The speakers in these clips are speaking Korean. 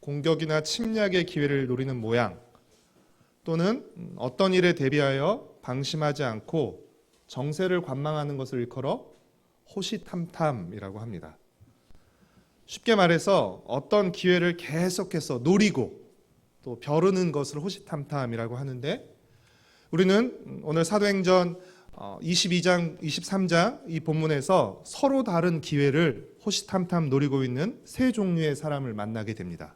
공격이나 침략의 기회를 노리는 모양, 또는 어떤 일에 대비하여 방심하지 않고 정세를 관망하는 것을 일컬어 호시탐탐이라고 합니다. 쉽게 말해서 어떤 기회를 계속해서 노리고 또 벼르는 것을 호시탐탐이라고 하는데, 우리는 오늘 사도행전 22장, 23장 이 본문에서 서로 다른 기회를 호시탐탐 노리고 있는 세 종류의 사람을 만나게 됩니다.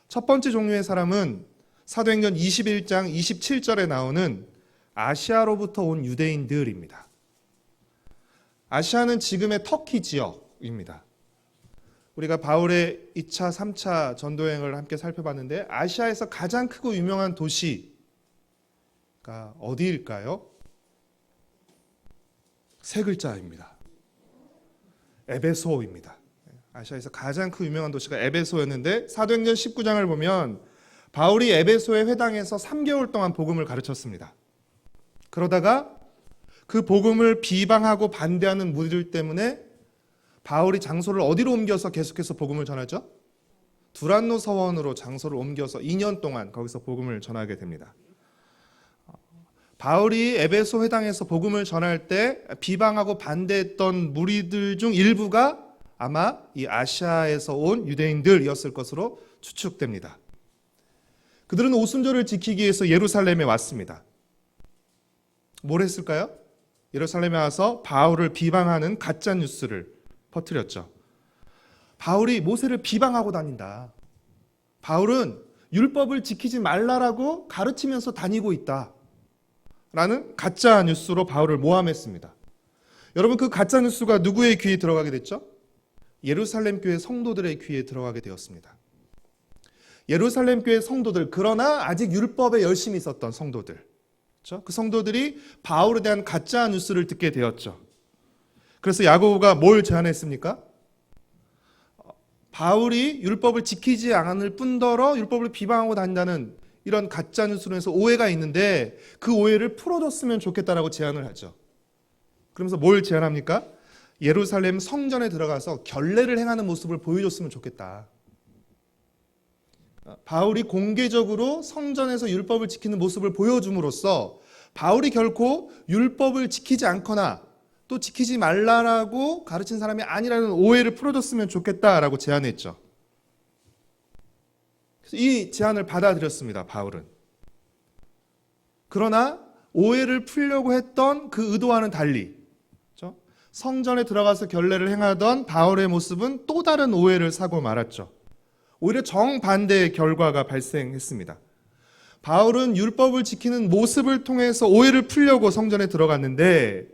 첫 번째 종류의 사람은 사도행전 21장 27절에 나오는 아시아로부터 온 유대인들입니다. 아시아는 지금의 터키 지역입니다. 우리가 바울의 2차, 3차 전도여행을 함께 살펴봤는데 아시아에서 가장 크고 유명한 도시가 어디일까요? 세 글자입니다. 에베소입니다. 아시아에서 가장 크고 유명한 도시가 에베소였는데 사도행전 19장을 보면 바울이 에베소의 회당에서 3개월 동안 복음을 가르쳤습니다. 그러다가 그 복음을 비방하고 반대하는 무리들 때문에 바울이 장소를 어디로 옮겨서 계속해서 복음을 전하죠? 두란노 서원으로 장소를 옮겨서 2년 동안 거기서 복음을 전하게 됩니다. 바울이 에베소 회당에서 복음을 전할 때 비방하고 반대했던 무리들 중 일부가 아마 이 아시아에서 온 유대인들이었을 것으로 추측됩니다. 그들은 오순절을 지키기 위해서 예루살렘에 왔습니다. 뭘 했을까요? 예루살렘에 와서 바울을 비방하는 가짜 뉴스를 퍼뜨렸죠. 바울이 모세를 비방하고 다닌다. 바울은 율법을 지키지 말라라고 가르치면서 다니고 있다. 라는 가짜 뉴스로 바울을 모함했습니다. 여러분, 그 가짜 뉴스가 누구의 귀에 들어가게 됐죠? 예루살렘 교회 성도들의 귀에 들어가게 되었습니다. 예루살렘 교회 성도들, 그러나 아직 율법에 열심히 있었던 성도들, 그렇죠? 그 성도들이 바울에 대한 가짜 뉴스를 듣게 되었죠. 그래서 야고보가 뭘 제안했습니까? 바울이 율법을 지키지 않을 뿐더러 율법을 비방하고 다닌다는 이런 가짜 뉴스로 해서 오해가 있는데 그 오해를 풀어줬으면 좋겠다라고 제안을 하죠. 그러면서 뭘 제안합니까? 예루살렘 성전에 들어가서 결례를 행하는 모습을 보여줬으면 좋겠다. 바울이 공개적으로 성전에서 율법을 지키는 모습을 보여줌으로써 바울이 결코 율법을 지키지 않거나 또 지키지 말라라고 가르친 사람이 아니라는 오해를 풀어줬으면 좋겠다라고 제안했죠. 그래서 이 제안을 받아들였습니다, 바울은. 그러나 오해를 풀려고 했던 그 의도와는 달리, 그렇죠? 성전에 들어가서 결례를 행하던 바울의 모습은 또 다른 오해를 사고 말았죠. 오히려 정반대의 결과가 발생했습니다. 바울은 율법을 지키는 모습을 통해서 오해를 풀려고 성전에 들어갔는데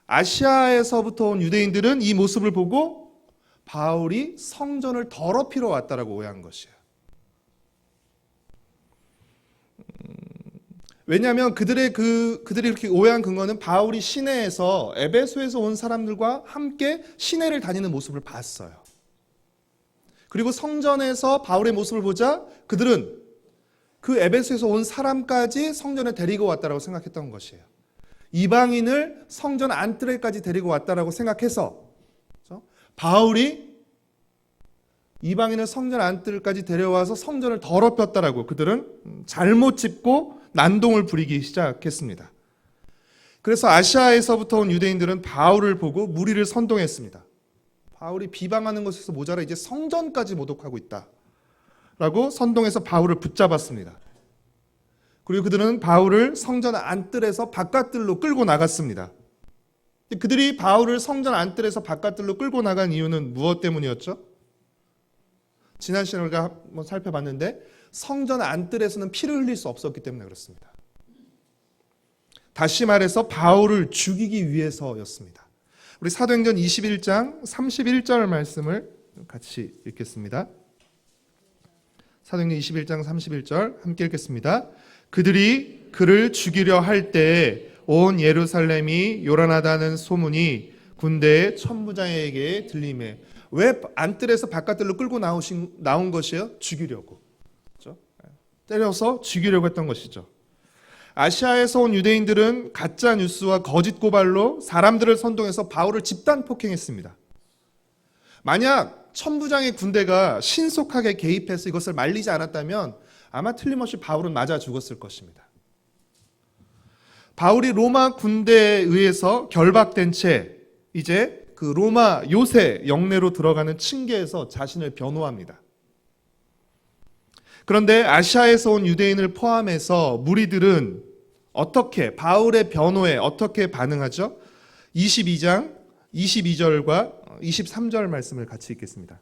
아시아에서부터 온 유대인들은 이 모습을 보고 바울이 성전을 더럽히러 왔다라고 오해한 것이에요. 왜냐하면 그들이 이렇게 오해한 근거는 바울이 시내에서 에베소에서 온 사람들과 함께 시내를 다니는 모습을 봤어요. 그리고 성전에서 바울의 모습을 보자 그들은 그 에베소에서 온 사람까지 성전에 데리고 왔다라고 생각했던 것이에요. 이방인을 성전 안뜰에까지 데리고 왔다라고 생각해서, 그렇죠? 바울이 이방인을 성전 안뜰까지 데려와서 성전을 더럽혔다라고 그들은 잘못 짚고 난동을 부리기 시작했습니다. 그래서 아시아에서부터 온 유대인들은 바울을 보고 무리를 선동했습니다. 바울이 비방하는 것에서 모자라 이제 성전까지 모독하고 있다 라고 선동해서 바울을 붙잡았습니다. 그리고 그들은 바울을 성전 안뜰에서 바깥들로 끌고 나갔습니다. 그들이 바울을 성전 안뜰에서 바깥들로 끌고 나간 이유는 무엇 때문이었죠? 지난 시간에 우리가 한번 살펴봤는데 성전 안뜰에서는 피를 흘릴 수 없었기 때문에 그렇습니다. 다시 말해서 바울을 죽이기 위해서였습니다. 우리 사도행전 21장 31절 말씀을 같이 읽겠습니다. 사도행전 21장 31절 함께 읽겠습니다. 그들이 그를 죽이려 할 때에 온 예루살렘이 요란하다는 소문이 군대의 천부장에게 들리매. 왜 안뜰에서 바깥들로 끌고 나온 것이에요? 죽이려고. 그렇죠? 때려서 죽이려고 했던 것이죠. 아시아에서 온 유대인들은 가짜 뉴스와 거짓 고발로 사람들을 선동해서 바울을 집단 폭행했습니다. 만약 천부장의 군대가 신속하게 개입해서 이것을 말리지 않았다면 아마 틀림없이 바울은 맞아 죽었을 것입니다. 바울이 로마 군대에 의해서 결박된 채 이제 그 로마 요새 영내로 들어가는 층계에서 자신을 변호합니다. 그런데 아시아에서 온 유대인을 포함해서 무리들은 어떻게 바울의 변호에 어떻게 반응하죠? 22장 22절과 23절 말씀을 같이 읽겠습니다.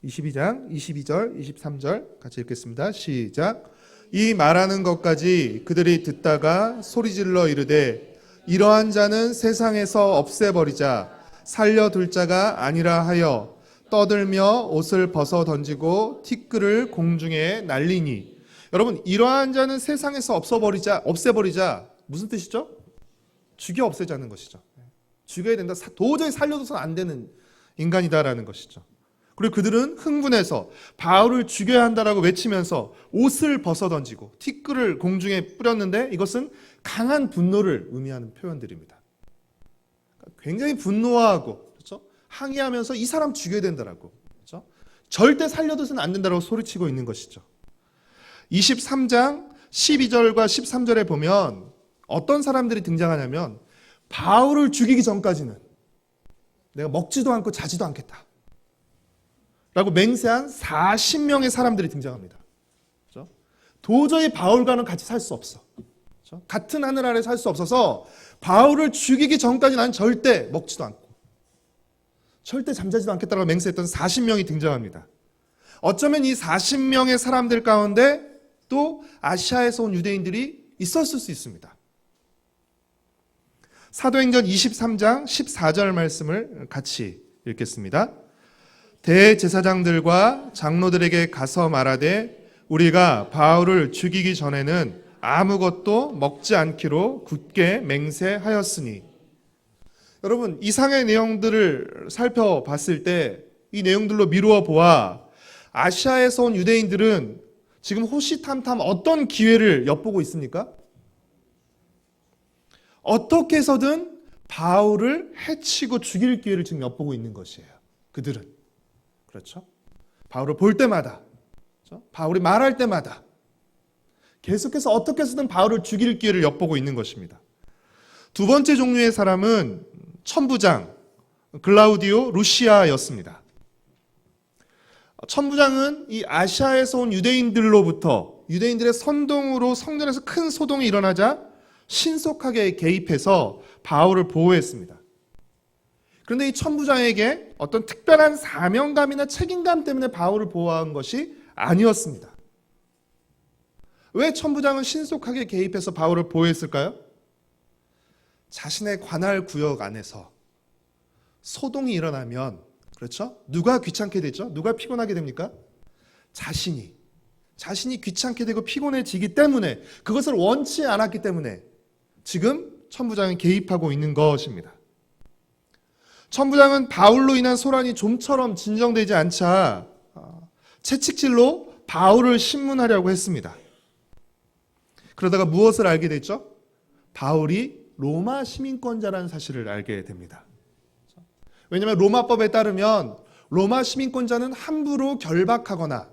22장 22절 23절 같이 읽겠습니다. 시작. 이 말하는 것까지 그들이 듣다가 소리질러 이르되 이러한 자는 세상에서 없애버리자 살려둘 자가 아니라 하여 떠들며 옷을 벗어 던지고 티끌을 공중에 날리니. 여러분, 이러한 자는 세상에서 없애버리자 무슨 뜻이죠? 죽여 없애자는 것이죠. 죽여야 된다. 도저히 살려둬서는 안 되는 인간이다라는 것이죠. 그리고 그들은 흥분해서 바울을 죽여야 한다라고 외치면서 옷을 벗어 던지고 티끌을 공중에 뿌렸는데 이것은 강한 분노를 의미하는 표현들입니다. 굉장히 분노하고 그렇죠? 항의하면서 이 사람 죽여야 된다라고 그렇죠? 절대 살려둬서는 안 된다라고 소리치고 있는 것이죠. 23장 12절과 13절에 보면 어떤 사람들이 등장하냐면 바울을 죽이기 전까지는 내가 먹지도 않고 자지도 않겠다 라고 맹세한 40명의 사람들이 등장합니다. 그렇죠? 도저히 바울과는 같이 살 수 없어. 그렇죠? 같은 하늘 아래 살 수 없어서 바울을 죽이기 전까지 난 절대 먹지도 않고 절대 잠자지도 않겠다고 맹세했던 40명이 등장합니다. 어쩌면 이 40명의 사람들 가운데 또 아시아에서 온 유대인들이 있었을 수 있습니다. 사도행전 23장 14절 말씀을 같이 읽겠습니다. 대제사장들과 장로들에게 가서 말하되 우리가 바울을 죽이기 전에는 아무것도 먹지 않기로 굳게 맹세하였으니. 여러분, 이상의 내용들을 살펴봤을 때 이 내용들로 미루어 보아 아시아에서 온 유대인들은 지금 호시탐탐 어떤 기회를 엿보고 있습니까? 어떻게 해서든 바울을 해치고 죽일 기회를 지금 엿보고 있는 것이에요. 그들은. 그렇죠? 바울을 볼 때마다, 그렇죠? 바울이 말할 때마다 계속해서 어떻게 해서든 바울을 죽일 기회를 엿보고 있는 것입니다. 두 번째 종류의 사람은 천부장 글라우디오 루시아였습니다. 천부장은 이 아시아에서 온 유대인들로부터 유대인들의 선동으로 성전에서 큰 소동이 일어나자 신속하게 개입해서 바울을 보호했습니다. 그런데 이 천부장에게 어떤 특별한 사명감이나 책임감 때문에 바울을 보호한 것이 아니었습니다. 왜 천부장은 신속하게 개입해서 바울을 보호했을까요? 자신의 관할 구역 안에서 소동이 일어나면 그렇죠? 누가 귀찮게 되죠? 누가 피곤하게 됩니까? 자신이 귀찮게 되고 피곤해지기 때문에 그것을 원치 않았기 때문에 지금 천부장은 개입하고 있는 것입니다. 천부장은 바울로 인한 소란이 좀처럼 진정되지 않자 채찍질로 바울을 신문하려고 했습니다. 그러다가 무엇을 알게 됐죠? 바울이 로마 시민권자라는 사실을 알게 됩니다. 왜냐하면 로마법에 따르면 로마 시민권자는 함부로 결박하거나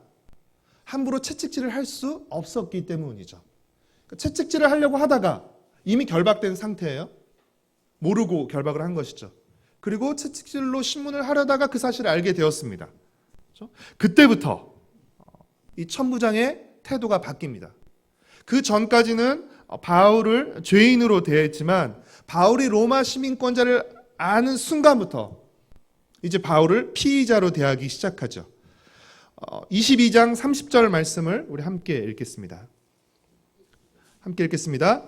함부로 채찍질을 할 수 없었기 때문이죠. 채찍질을 하려고 하다가 이미 결박된 상태예요. 모르고 결박을 한 것이죠. 그리고 채찍질로 신문을 하려다가 그 사실을 알게 되었습니다. 그렇죠? 그때부터 이 천부장의 태도가 바뀝니다. 그 전까지는 바울을 죄인으로 대했지만 바울이 로마 시민권자를 아는 순간부터 이제 바울을 피의자로 대하기 시작하죠. 22장 30절 말씀을 우리 함께 읽겠습니다. 함께 읽겠습니다.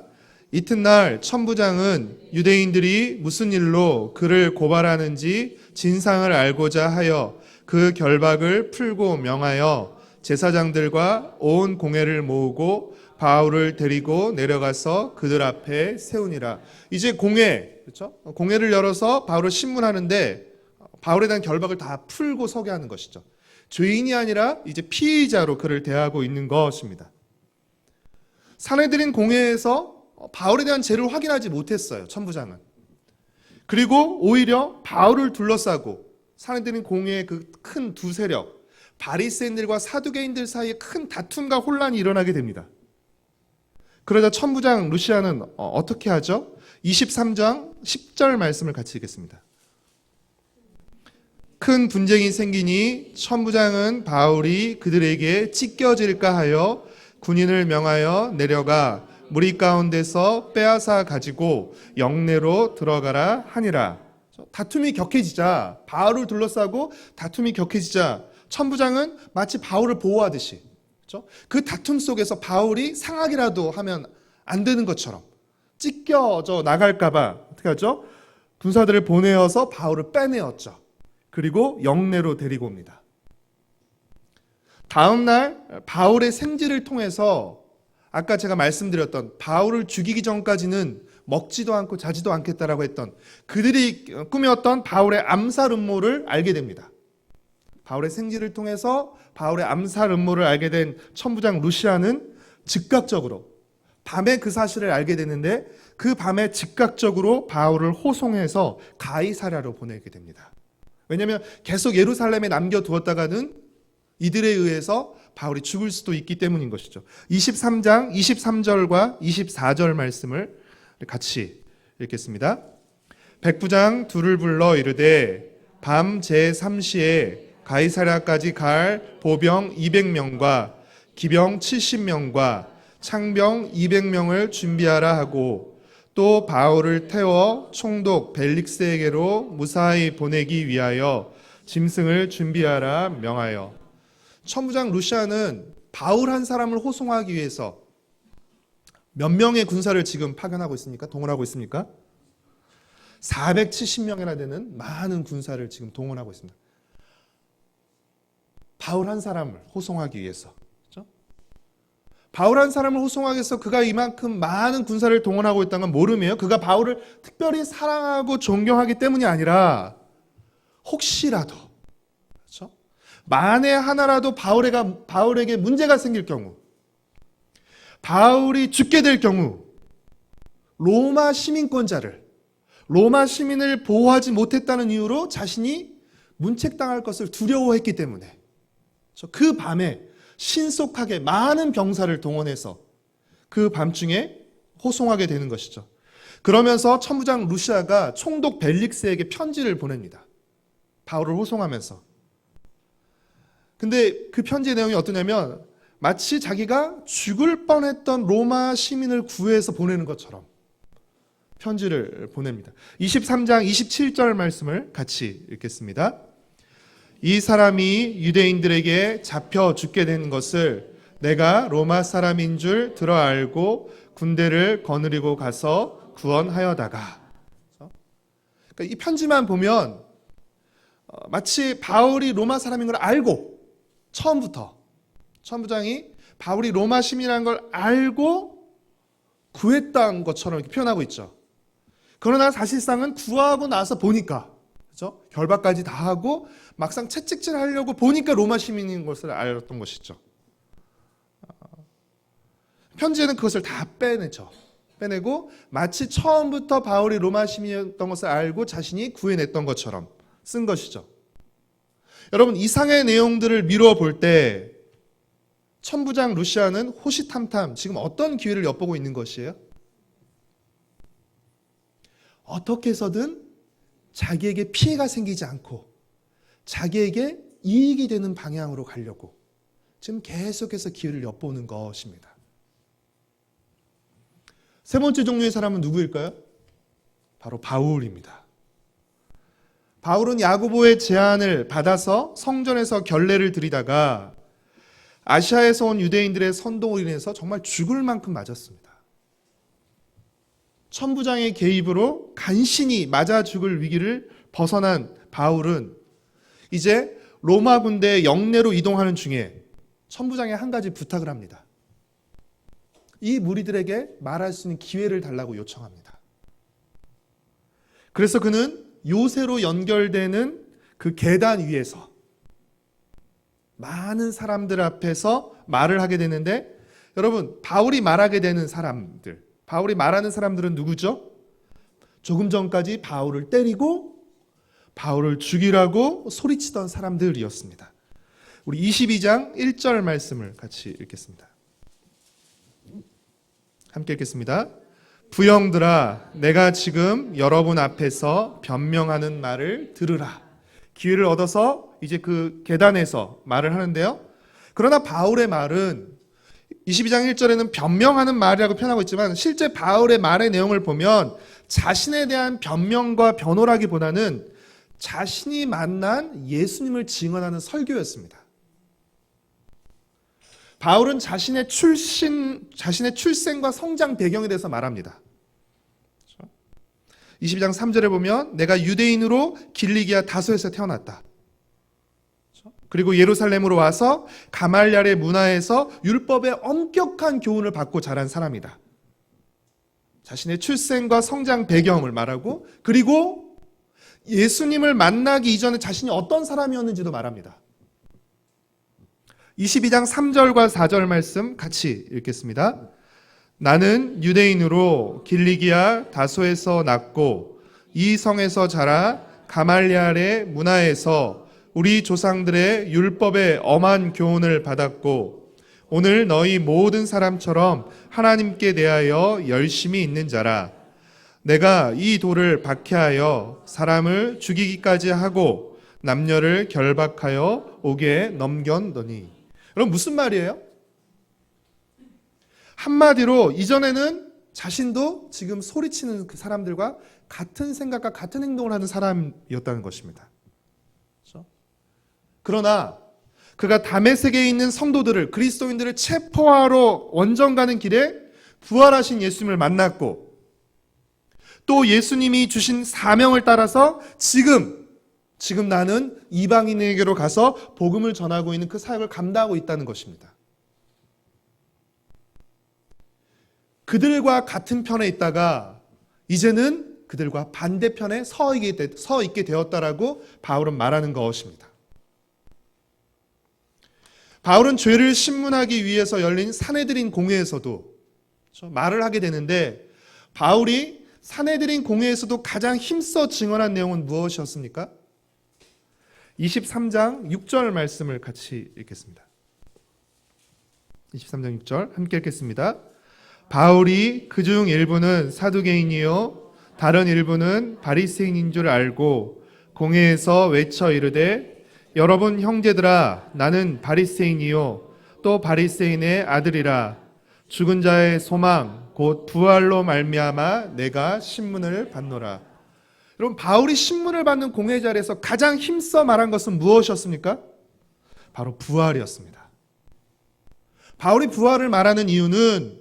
이튿날 천부장은 유대인들이 무슨 일로 그를 고발하는지 진상을 알고자 하여 그 결박을 풀고 명하여 제사장들과 온 공회를 모으고 바울을 데리고 내려가서 그들 앞에 세우니라. 이제 그렇죠? 공회를 열어서 바울을 신문하는데 바울에 대한 결박을 다 풀고 서게 하는 것이죠. 죄인이 아니라 이제 피의자로 그를 대하고 있는 것입니다. 산헤드린 공회에서 바울에 대한 죄를 확인하지 못했어요. 천부장은. 그리고 오히려 바울을 둘러싸고 사내들인 공회의 그 큰 두 세력, 바리새인들과 사두개인들 사이에 큰 다툼과 혼란이 일어나게 됩니다. 그러자 천부장 루시아는 어떻게 하죠? 23장 10절 말씀을 같이 읽겠습니다. 큰 분쟁이 생기니 천부장은 바울이 그들에게 찢겨질까 하여 군인을 명하여 내려가 무리 가운데서 빼앗아 가지고 영내로 들어가라 하니라. 다툼이 격해지자, 바울을 둘러싸고 다툼이 격해지자 천부장은 마치 바울을 보호하듯이, 그렇죠? 그 다툼 속에서 바울이 상하기라도 하면 안 되는 것처럼 찢겨져 나갈까봐 어떻게 하죠? 군사들을 보내어서 바울을 빼내었죠. 그리고 영내로 데리고 옵니다. 다음 날 바울의 생지를 통해서 아까 제가 말씀드렸던 바울을 죽이기 전까지는 먹지도 않고 자지도 않겠다라고 했던 그들이 꾸몄던 바울의 암살 음모를 알게 됩니다. 바울의 생지를 통해서 바울의 암살 음모를 알게 된 천부장 루시아는 즉각적으로 밤에 그 사실을 알게 되는데 그 밤에 즉각적으로 바울을 호송해서 가이사랴로 보내게 됩니다. 왜냐하면 계속 예루살렘에 남겨두었다가는 이들에 의해서 바울이 죽을 수도 있기 때문인 것이죠. 23장 23절과 24절 말씀을 같이 읽겠습니다. 백부장 둘을 불러 이르되 밤 제3시에 가이사랴까지 갈 보병 200명과 기병 70명과 창병 200명을 준비하라 하고 또 바울을 태워 총독 벨릭스에게로 무사히 보내기 위하여 짐승을 준비하라 명하여. 천부장 루시아는 바울 한 사람을 호송하기 위해서 몇 명의 군사를 지금 파견하고 있습니까? 동원하고 있습니까? 470명이나 되는 많은 군사를 지금 동원하고 있습니다. 바울 한 사람을 호송하기 위해서. 그렇죠? 바울 한 사람을 호송하기 위해서 그가 이만큼 많은 군사를 동원하고 있다는 건 모르며 그가 바울을 특별히 사랑하고 존경하기 때문이 아니라 혹시라도, 그렇죠? 만에 하나라도 바울에게 문제가 생길 경우, 바울이 죽게 될 경우 로마 시민권자를, 로마 시민을 보호하지 못했다는 이유로 자신이 문책당할 것을 두려워했기 때문에 그 밤에 신속하게 많은 병사를 동원해서 그 밤중에 호송하게 되는 것이죠. 그러면서 천부장 루시아가 총독 벨릭스에게 편지를 보냅니다. 바울을 호송하면서. 근데 그 편지의 내용이 어떠냐면 마치 자기가 죽을 뻔했던 로마 시민을 구해서 보내는 것처럼 편지를 보냅니다. 23장 27절 말씀을 같이 읽겠습니다. 이 사람이 유대인들에게 잡혀 죽게 된 것을 내가 로마 사람인 줄 들어 알고 군대를 거느리고 가서 구원하여다가. 그러니까 이 편지만 보면 마치 바울이 로마 사람인 걸 알고 처음부터 천부장이 바울이 로마 시민이라는 걸 알고 구했다는 것처럼 이렇게 표현하고 있죠. 그러나 사실상은 구하고 나서 보니까, 그렇죠? 결박까지 다 하고 막상 채찍질하려고 보니까 로마 시민인 것을 알았던 것이죠. 편지에는 그것을 다 빼내고 마치 처음부터 바울이 로마 시민이었던 것을 알고 자신이 구해냈던 것처럼 쓴 것이죠. 여러분, 이상의 내용들을 미루어 볼 때 천부장 루시아는 호시탐탐 지금 어떤 기회를 엿보고 있는 것이에요? 어떻게 해서든 자기에게 피해가 생기지 않고 자기에게 이익이 되는 방향으로 가려고 지금 계속해서 기회를 엿보는 것입니다. 세 번째 종류의 사람은 누구일까요? 바로 바울입니다. 바울은 야고보의 제안을 받아서 성전에서 결례를 드리다가 아시아에서 온 유대인들의 선동으로 인해서 정말 죽을 만큼 맞았습니다. 천부장의 개입으로 간신히 맞아 죽을 위기를 벗어난 바울은 이제 로마 군대의 영내로 이동하는 중에 천부장에 한 가지 부탁을 합니다. 이 무리들에게 말할 수 있는 기회를 달라고 요청합니다. 그래서 그는 요새로 연결되는 그 계단 위에서 많은 사람들 앞에서 말을 하게 되는데, 여러분, 바울이 말하게 되는 사람들, 바울이 말하는 사람들은 누구죠? 조금 전까지 바울을 때리고 바울을 죽이라고 소리치던 사람들이었습니다. 우리 22장 1절 말씀을 같이 읽겠습니다. 함께 읽겠습니다. 부형들아, 내가 지금 여러분 앞에서 변명하는 말을 들으라. 기회를 얻어서 이제 그 계단에서 말을 하는데요. 그러나 바울의 말은 22장 1절에는 변명하는 말이라고 표현하고 있지만 실제 바울의 말의 내용을 보면 자신에 대한 변명과 변호라기보다는 자신이 만난 예수님을 증언하는 설교였습니다. 바울은 자신의 출생과 성장 배경에 대해서 말합니다. 22장 3절에 보면 내가 유대인으로 길리기아 다소에서 태어났다. 그리고 예루살렘으로 와서 가말랴의 문화에서 율법의 엄격한 교훈을 받고 자란 사람이다. 자신의 출생과 성장 배경을 말하고 그리고 예수님을 만나기 이전에 자신이 어떤 사람이었는지도 말합니다. 22장 3절과 4절 말씀 같이 읽겠습니다. 나는 유대인으로 길리기아 다소에서 났고 이 성에서 자라 가말랴의 문화에서 우리 조상들의 율법의 엄한 교훈을 받았고 오늘 너희 모든 사람처럼 하나님께 대하여 열심히 있는 자라. 내가 이 돌을 박해하여 사람을 죽이기까지 하고 남녀를 결박하여 옥에 넘겼더니. 여러분 무슨 말이에요? 한마디로 이전에는 자신도 지금 소리치는 그 사람들과 같은 생각과 같은 행동을 하는 사람이었다는 것입니다. 그렇죠? 그러나 그가 다메섹에 있는 성도들을 그리스도인들을 체포하러 원정 가는 길에 부활하신 예수님을 만났고 또 예수님이 주신 사명을 따라서 지금 나는 이방인에게로 가서 복음을 전하고 있는 그 사역을 감당하고 있다는 것입니다. 그들과 같은 편에 있다가 이제는 그들과 반대편에 서 있게 되었다라고 바울은 말하는 것입니다. 바울은 죄를 신문하기 위해서 열린 산헤드린 공회에서도 말을 하게 되는데 바울이 산헤드린 공회에서도 가장 힘써 증언한 내용은 무엇이었습니까? 23장 6절 말씀을 같이 읽겠습니다. 23장 6절 함께 읽겠습니다. 바울이 그중 일부는 사두개인이요 다른 일부는 바리새인인 줄 알고 공회에서 외쳐 이르되 여러분 형제들아 나는 바리새인이요 또 바리새인의 아들이라 죽은 자의 소망 곧 부활로 말미암아 내가 신문을 받노라. 여러분 바울이 신문을 받는 공회 자리에서 가장 힘써 말한 것은 무엇이었습니까? 바로 부활이었습니다. 바울이 부활을 말하는 이유는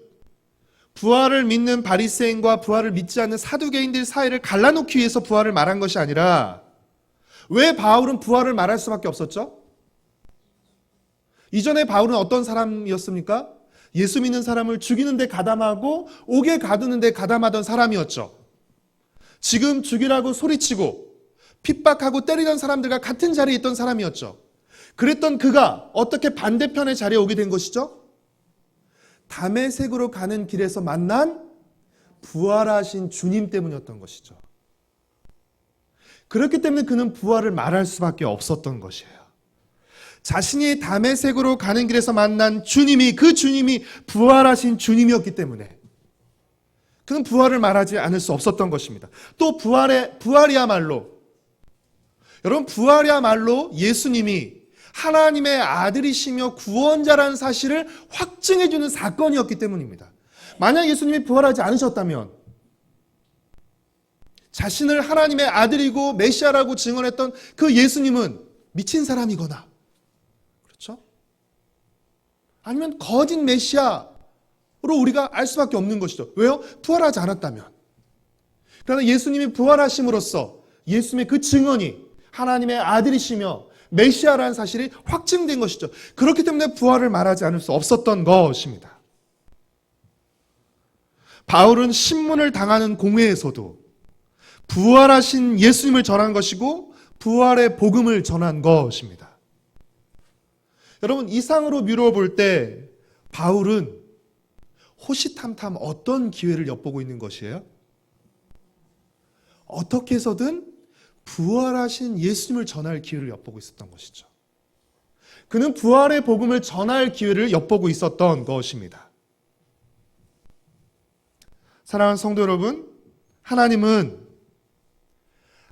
부활을 믿는 바리새인과 부활을 믿지 않는 사두개인들 사이를 갈라놓기 위해서 부활을 말한 것이 아니라 왜 바울은 부활을 말할 수밖에 없었죠? 이전에 바울은 어떤 사람이었습니까? 예수 믿는 사람을 죽이는 데 가담하고 옥에 가두는 데 가담하던 사람이었죠. 지금 죽이라고 소리치고 핍박하고 때리던 사람들과 같은 자리에 있던 사람이었죠. 그랬던 그가 어떻게 반대편의 자리에 오게 된 것이죠? 다메섹으로 가는 길에서 만난 부활하신 주님 때문이었던 것이죠. 그렇기 때문에 그는 부활을 말할 수밖에 없었던 것이에요. 자신이 다메섹으로 가는 길에서 만난 주님이 그 주님이 부활하신 주님이었기 때문에 그는 부활을 말하지 않을 수 없었던 것입니다. 또 부활이야말로 여러분 부활이야말로 예수님이 하나님의 아들이시며 구원자라는 사실을 확증해주는 사건이었기 때문입니다. 만약 예수님이 부활하지 않으셨다면 자신을 하나님의 아들이고 메시아라고 증언했던 그 예수님은 미친 사람이거나 그렇죠? 아니면 거짓 메시아로 우리가 알 수밖에 없는 것이죠. 왜요? 부활하지 않았다면. 그러나 예수님이 부활하심으로써 예수님의 그 증언이 하나님의 아들이시며 메시아라는 사실이 확증된 것이죠. 그렇기 때문에 부활을 말하지 않을 수 없었던 것입니다. 바울은 신문을 당하는 공회에서도 부활하신 예수님을 전한 것이고 부활의 복음을 전한 것입니다. 여러분 이상으로 미루어 볼 때 바울은 호시탐탐 어떤 기회를 엿보고 있는 것이에요? 어떻게 해서든 부활하신 예수님을 전할 기회를 엿보고 있었던 것이죠. 그는 부활의 복음을 전할 기회를 엿보고 있었던 것입니다. 사랑하는 성도 여러분, 하나님은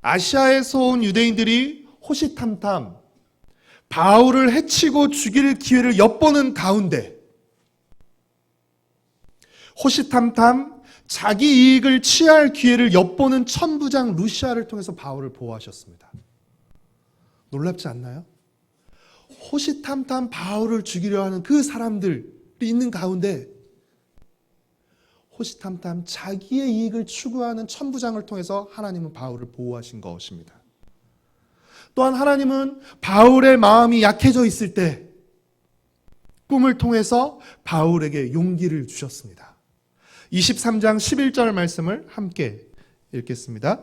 아시아에서 온 유대인들이 호시탐탐 바울을 해치고 죽일 기회를 엿보는 가운데 호시탐탐 자기 이익을 취할 기회를 엿보는 천부장 루시아를 통해서 바울을 보호하셨습니다. 놀랍지 않나요? 호시탐탐 바울을 죽이려 하는 그 사람들이 있는 가운데 호시탐탐 자기의 이익을 추구하는 천부장을 통해서 하나님은 바울을 보호하신 것입니다. 또한 하나님은 바울의 마음이 약해져 있을 때 꿈을 통해서 바울에게 용기를 주셨습니다. 23장 11절 말씀을 함께 읽겠습니다.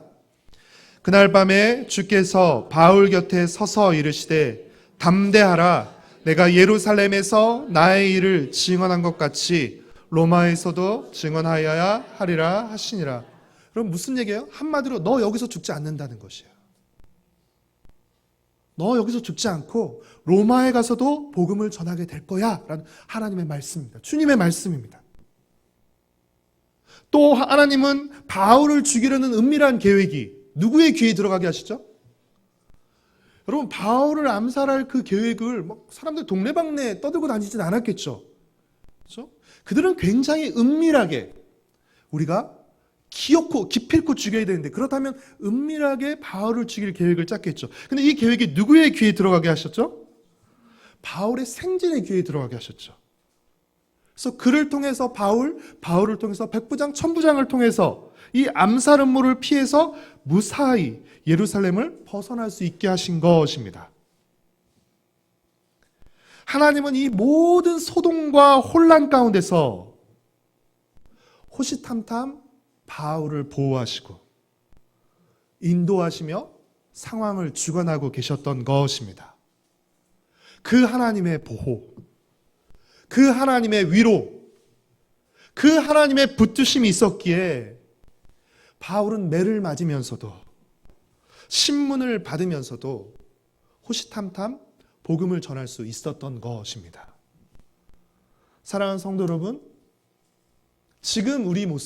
그날 밤에 주께서 바울 곁에 서서 이르시되 담대하라, 내가 예루살렘에서 나의 일을 증언한 것 같이 로마에서도 증언하여야 하리라 하시니라. 그럼 무슨 얘기예요? 한마디로 너 여기서 죽지 않는다는 것이에요. 너 여기서 죽지 않고 로마에 가서도 복음을 전하게 될 거야 라는 하나님의 말씀입니다. 주님의 말씀입니다. 또 하나님은 바울을 죽이려는 은밀한 계획이 누구의 귀에 들어가게 하시죠? 여러분, 바울을 암살할 그 계획을 막 사람들 동네방네 떠들고 다니진 않았겠죠. 그렇죠? 그들은 굉장히 은밀하게 우리가 기어코 기필코 죽여야 되는데, 그렇다면 은밀하게 바울을 죽일 계획을 짰겠죠. 근데 이 계획이 누구의 귀에 들어가게 하셨죠? 바울의 생진의 귀에 들어가게 하셨죠. 그래서 그를 통해서 바울을 통해서 백부장, 천부장을 통해서 이 암살 음모를 피해서 무사히 예루살렘을 벗어날 수 있게 하신 것입니다. 하나님은 이 모든 소동과 혼란 가운데서 호시탐탐 바울을 보호하시고 인도하시며 상황을 주관하고 계셨던 것입니다. 그 하나님의 보호, 그 하나님의 위로, 그 하나님의 붙드심이 있었기에 바울은 매를 맞으면서도 신문을 받으면서도 호시탐탐 복음을 전할 수 있었던 것입니다. 사랑하는 성도 여러분, 지금 우리는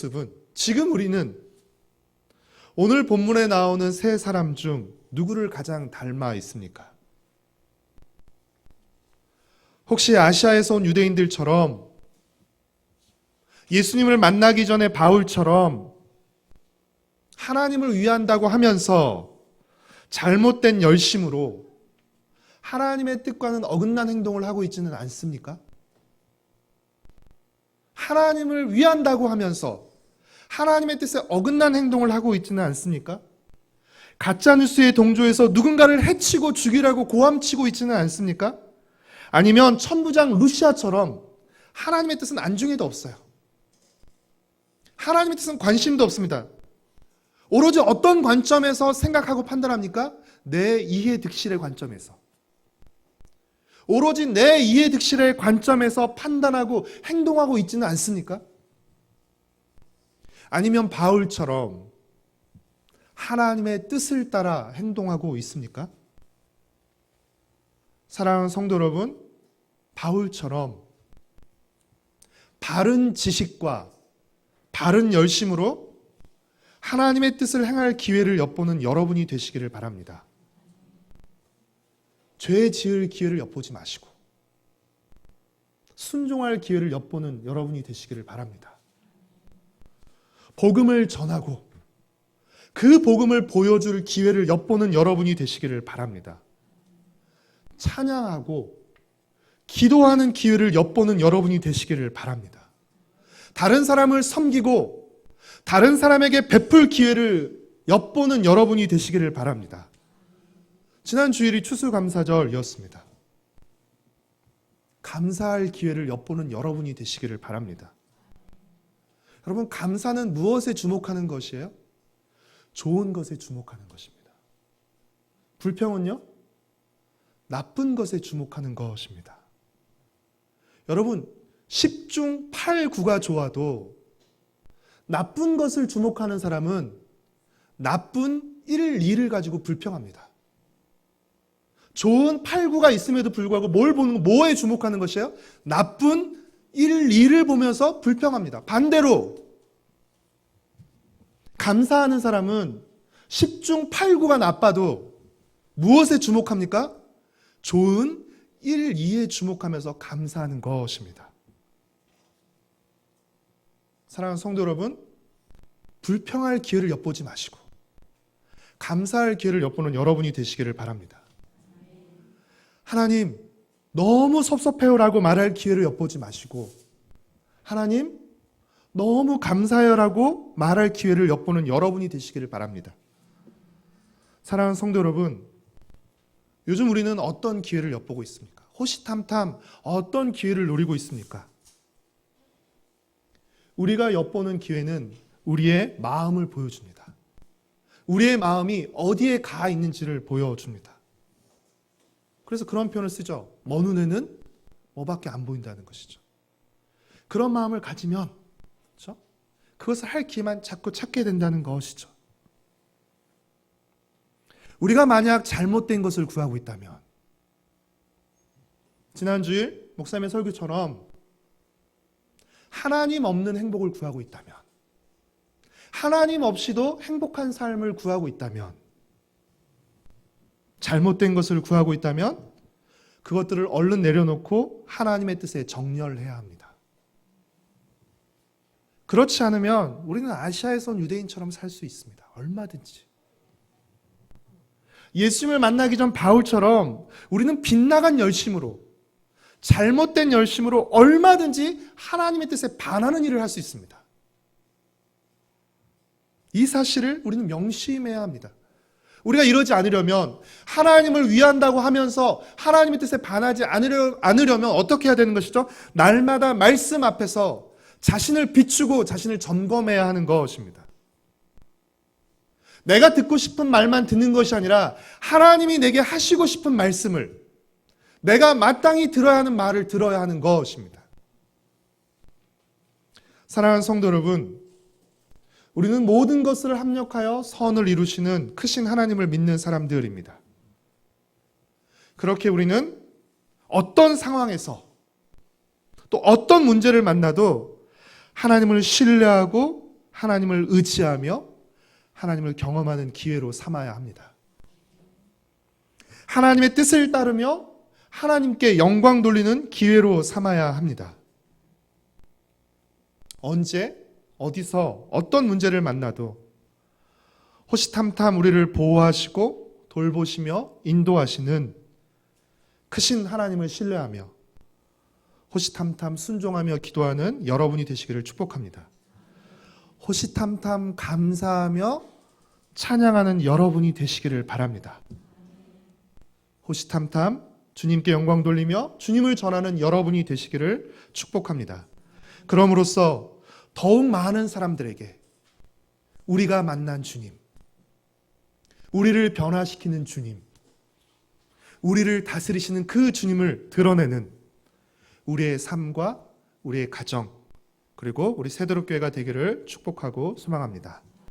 오늘 본문에 나오는 세 사람 중 누구를 가장 닮아 있습니까? 혹시 아시아에서 온 유대인들처럼 예수님을 만나기 전에 바울처럼 하나님을 위한다고 하면서 잘못된 열심으로 하나님의 뜻과는 어긋난 행동을 하고 있지는 않습니까? 하나님을 위한다고 하면서 하나님의 뜻에 어긋난 행동을 하고 있지는 않습니까? 가짜뉴스에 동조해서 누군가를 해치고 죽이라고 고함치고 있지는 않습니까? 아니면 천부장 루시아처럼 하나님의 뜻은 안중에도 없어요. 하나님의 뜻은 관심도 없습니다. 오로지 어떤 관점에서 생각하고 판단합니까? 내 이해 득실의 관점에서. 오로지 내 이해 득실의 관점에서 판단하고 행동하고 있지는 않습니까? 아니면 바울처럼 하나님의 뜻을 따라 행동하고 있습니까? 사랑하는 성도 여러분, 바울처럼 바른 지식과 바른 열심으로 하나님의 뜻을 행할 기회를 엿보는 여러분이 되시기를 바랍니다. 죄 지을 기회를 엿보지 마시고 순종할 기회를 엿보는 여러분이 되시기를 바랍니다. 복음을 전하고 그 복음을 보여줄 기회를 엿보는 여러분이 되시기를 바랍니다. 찬양하고 기도하는 기회를 엿보는 여러분이 되시기를 바랍니다. 다른 사람을 섬기고 다른 사람에게 베풀 기회를 엿보는 여러분이 되시기를 바랍니다. 지난 주일이 추수감사절이었습니다. 감사할 기회를 엿보는 여러분이 되시기를 바랍니다. 여러분, 감사는 무엇에 주목하는 것이에요? 좋은 것에 주목하는 것입니다. 불평은요? 나쁜 것에 주목하는 것입니다. 여러분, 10중 8구가 좋아도 나쁜 것을 주목하는 사람은 나쁜 1, 2를 가지고 불평합니다. 좋은 8, 9가 있음에도 불구하고 뭐에 주목하는 것이에요? 나쁜 1, 2를 보면서 불평합니다. 반대로 감사하는 사람은 10중 8, 9가 나빠도 무엇에 주목합니까? 좋은 1, 2에 주목하면서 감사하는 것입니다. 사랑하는 성도 여러분, 불평할 기회를 엿보지 마시고 감사할 기회를 엿보는 여러분이 되시기를 바랍니다. 하나님, 너무 섭섭해요라고 말할 기회를 엿보지 마시고 하나님, 너무 감사해요라고 말할 기회를 엿보는 여러분이 되시기를 바랍니다. 사랑하는 성도 여러분, 요즘 우리는 어떤 기회를 엿보고 있습니까? 호시탐탐 어떤 기회를 노리고 있습니까? 우리가 엿보는 기회는 우리의 마음을 보여줍니다. 우리의 마음이 어디에 가 있는지를 보여줍니다. 그래서 그런 표현을 쓰죠. 먼 눈에는 뭐밖에 안 보인다는 것이죠. 그런 마음을 가지면 그렇죠? 그것을 할 기회만 자꾸 찾게 된다는 것이죠. 우리가 만약 잘못된 것을 구하고 있다면 지난 주일 목사님의 설교처럼 하나님 없는 행복을 구하고 있다면 하나님 없이도 행복한 삶을 구하고 있다면 잘못된 것을 구하고 있다면 그것들을 얼른 내려놓고 하나님의 뜻에 정렬해야 합니다. 그렇지 않으면 우리는 아시아에서 온 유대인처럼 살 수 있습니다. 얼마든지. 예수님을 만나기 전 바울처럼 우리는 빗나간 열심으로 잘못된 열심으로 얼마든지 하나님의 뜻에 반하는 일을 할 수 있습니다. 이 사실을 우리는 명심해야 합니다. 우리가 이러지 않으려면 하나님을 위한다고 하면서 하나님의 뜻에 반하지 않으려면 어떻게 해야 되는 것이죠? 날마다 말씀 앞에서 자신을 비추고 자신을 점검해야 하는 것입니다. 내가 듣고 싶은 말만 듣는 것이 아니라 하나님이 내게 하시고 싶은 말씀을 내가 마땅히 들어야 하는 말을 들어야 하는 것입니다. 사랑하는 성도 여러분, 우리는 모든 것을 합력하여 선을 이루시는 크신 하나님을 믿는 사람들입니다. 그렇게 우리는 어떤 상황에서 또 어떤 문제를 만나도 하나님을 신뢰하고 하나님을 의지하며 하나님을 경험하는 기회로 삼아야 합니다. 하나님의 뜻을 따르며 하나님께 영광 돌리는 기회로 삼아야 합니다. 언제, 어디서, 어떤 문제를 만나도 호시탐탐 우리를 보호하시고 돌보시며 인도하시는 크신 하나님을 신뢰하며 호시탐탐 순종하며 기도하는 여러분이 되시기를 축복합니다. 호시탐탐 감사하며 찬양하는 여러분이 되시기를 바랍니다. 호시탐탐 주님께 영광 돌리며 주님을 전하는 여러분이 되시기를 축복합니다. 그럼으로써 더욱 많은 사람들에게 우리가 만난 주님, 우리를 변화시키는 주님, 우리를 다스리시는 그 주님을 드러내는 우리의 삶과 우리의 가정, 그리고 우리 세도록 교회가 되기를 축복하고 소망합니다.